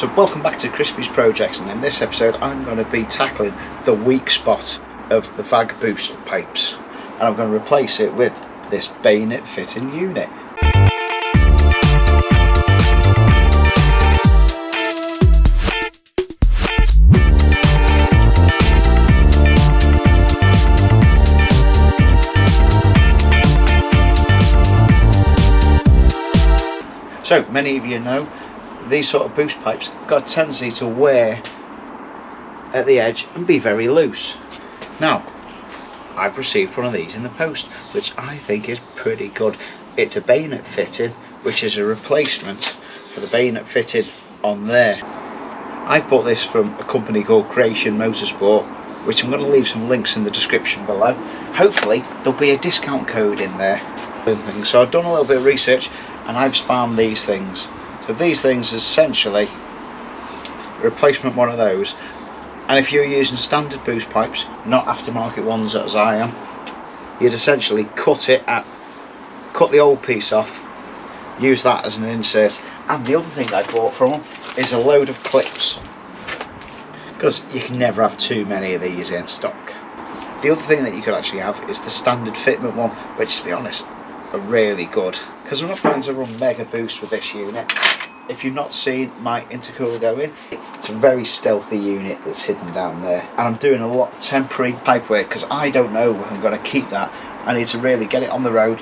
So welcome back to Crispy's Projects, and in this episode I'm going to be tackling the weak spot of the VAG boost pipes, and I'm going to replace it with this bayonet fitting unit. So many of you know these sort of boost pipes have got a tendency to wear at the edge and be very loose. Now, I've received one of these in the post, which I think is pretty good. It's a bayonet fitting, which is a replacement for the bayonet fitting on there. I've bought this from a company called Motorsport, which I'm going to leave some links in the description below. Hopefully there'll be a discount code in there. So I've done a little bit of research and I've found these things. So these things is essentially a replacement one of those, and if you're using standard boost pipes, not aftermarket ones as I am, you'd essentially cut the old piece off, use that as an insert. And the other thing I bought from them is a load of clips, because you can never have too many of these in stock. The other thing that you could actually have is the standard fitment one, which, to be honest, are really good, because I'm not planning to run mega boost with this unit. If you've not seen my intercooler go in, it's a very stealthy unit that's hidden down there, and I'm doing a lot of temporary pipe work because I don't know whether I'm going to keep that. I need to really get it on the road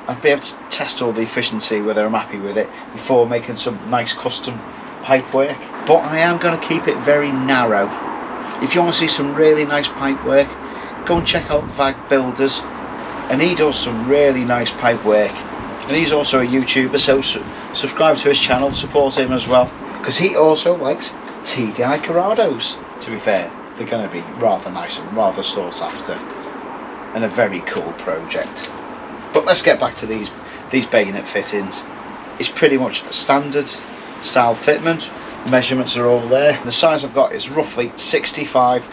and be able to test all the efficiency, whether I'm happy with it, before making some nice custom pipe work. But I am going to keep it very narrow. If you want to see some really nice pipe work, go and check out VAG Builders, and he does some really nice pipe work. And he's also a YouTuber, so subscribe to his channel, support him as well, because he also likes TDI Corrados. To be fair, they're going to be rather nice and rather sought after, and a very cool project. But let's get back to these bayonet fittings. It's pretty much a standard style fitment. The measurements are all there. The size I've got is roughly 65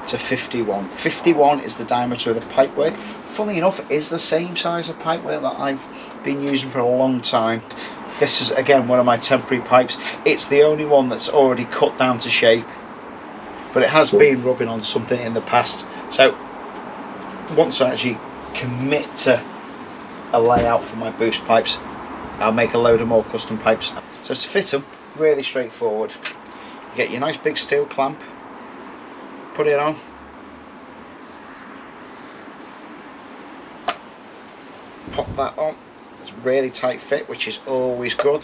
to 51. 51 is the diameter of the pipework. Funnily enough, it is the same size of pipework that I've been using for a long time. This is again one of my temporary pipes. It's the only one that's already cut down to shape, but it has been rubbing on something in the past. So once I actually commit to a layout for my boost pipes, I'll make a load of more custom pipes. So to fit them, really straightforward. You get your nice big steel clamp, put it on, pop that on. It's a really tight fit, which is always good.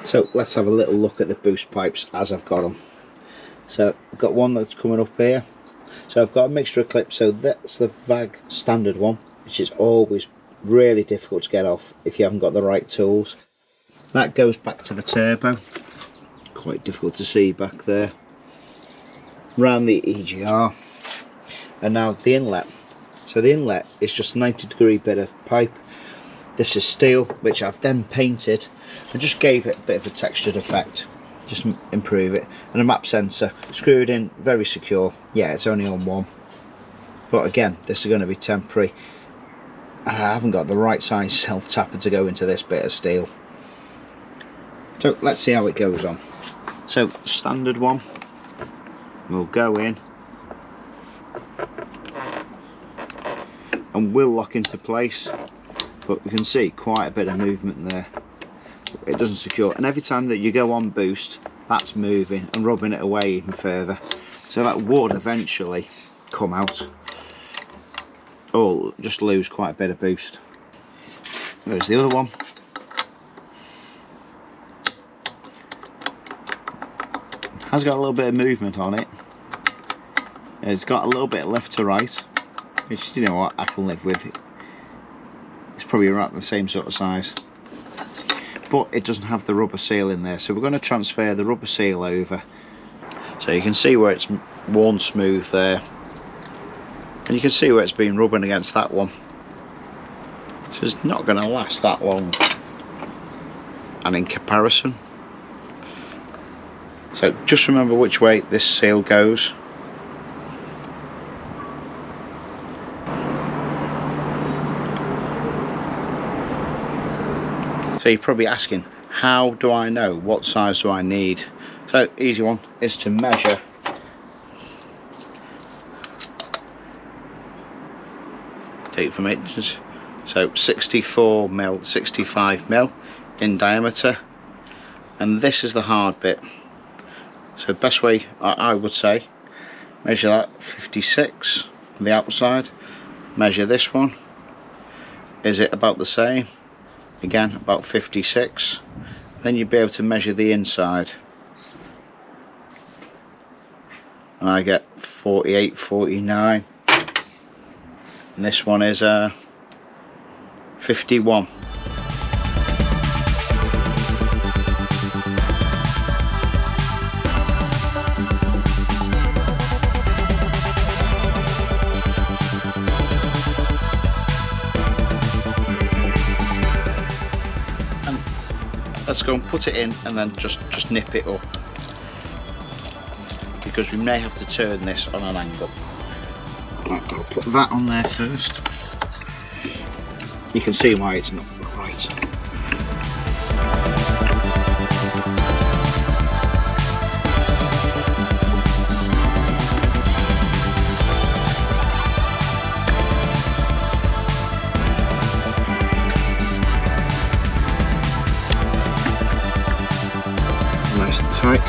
So let's have a little look at the boost pipes as I've got them. So I've got one that's coming up here. So I've got a mixture of clips. So that's the VAG standard one, which is always really difficult to get off if you haven't got the right tools. That goes back to the turbo, quite difficult to see back there, around the EGR, and now the inlet. So the inlet is just a 90-degree bit of pipe. This is steel, which I've then painted and just gave it a bit of a textured effect, just to improve it. And a map sensor screwed in, very secure. Yeah, it's only on one, but again, this is going to be temporary. I haven't got the right size self-tapper to go into this bit of steel. So let's see how it goes on. So standard one will go in and will lock into place, but we can see quite a bit of movement there. It doesn't secure, and every time that you go on boost, that's moving and rubbing it away even further, so that would eventually come out or just lose quite a bit of boost. There's the other one. Has got a little bit of movement on it. It's got a little bit left to right, which, you know what, I can live with. It's probably around the same sort of size, but it doesn't have the rubber seal in there, so we're going to transfer the rubber seal over. So you can see where it's worn smooth there, and you can see where it's been rubbing against that one. So it's not going to last that long, and in comparison, so just remember which way this seal goes. So you're probably asking, how do I know what size do I need? So easy one is to measure take from inches. So 64mm, 65mm in diameter, and this is the hard bit. So best way I would say, measure that 56 on the outside, measure this one, is it about the same? Again about 56. Then you'd be able to measure the inside, and I get 48, 49, and this one is 51. Let's go and put it in and then just nip it up, because we may have to turn this on an angle. I'll put that on there first. You can see why it's not right. Nice and tight.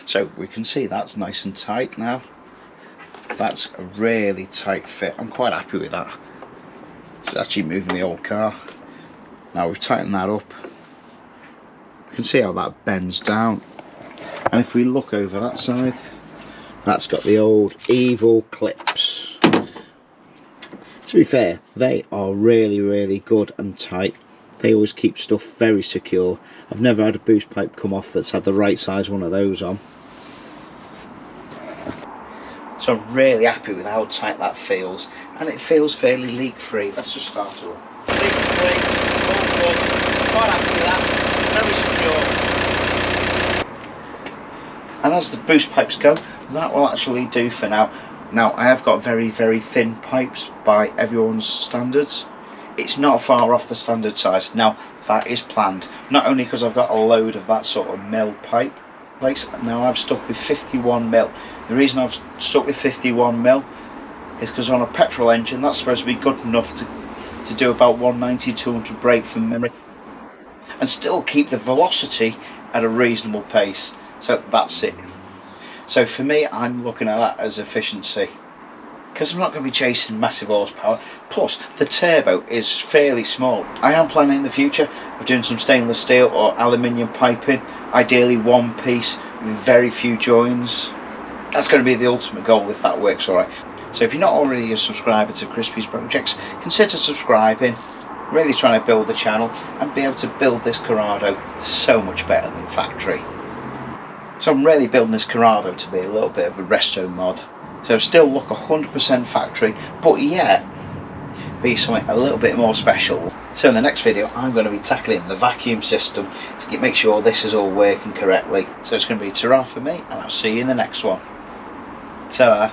So we can see that's nice and tight now. That's a really tight fit. I'm quite happy with that. It's actually moving the old car. Now we've tightened that up. You can see how that bends down. And if we look over that side, that's got the old evil clips. To be fair, they are really good and tight. They always keep stuff very secure. I've never had a boost pipe come off that's had the right size one of those on. So I'm really happy with how tight that feels, and it feels fairly leak free. Let's just start it up. Leak free, all good, quite happy with that, very secure. And as the boost pipes go, that will actually do for now. Now I have got very thin pipes by everyone's standards. It's not far off the standard size. Now that is planned, not only because I've got a load of that sort of mil pipe place. Now I've stuck with 51mm. The reason I've stuck with 51mm is because on a petrol engine that's supposed to be good enough to do about 190, 200 brake from memory, and still keep the velocity at a reasonable pace. So that's it. So for me, I'm looking at that as efficiency, because I'm not going to be chasing massive horsepower. Plus the turbo is fairly small. I am planning in the future of doing some stainless steel or aluminium piping, ideally one piece with very few joins. That's going to be the ultimate goal if that works alright. So if you're not already a subscriber to Crispy's Projects, consider subscribing. Really trying to build the channel and be able to build this Corrado so much better than factory. So I'm really building this Corrado to be a little bit of a resto mod. So still look 100% factory, but yet be something a little bit more special. So in the next video I'm going to be tackling the vacuum system to make sure this is all working correctly. So it's going to be ta-ra for me, and I'll see you in the next one. Ta-ra.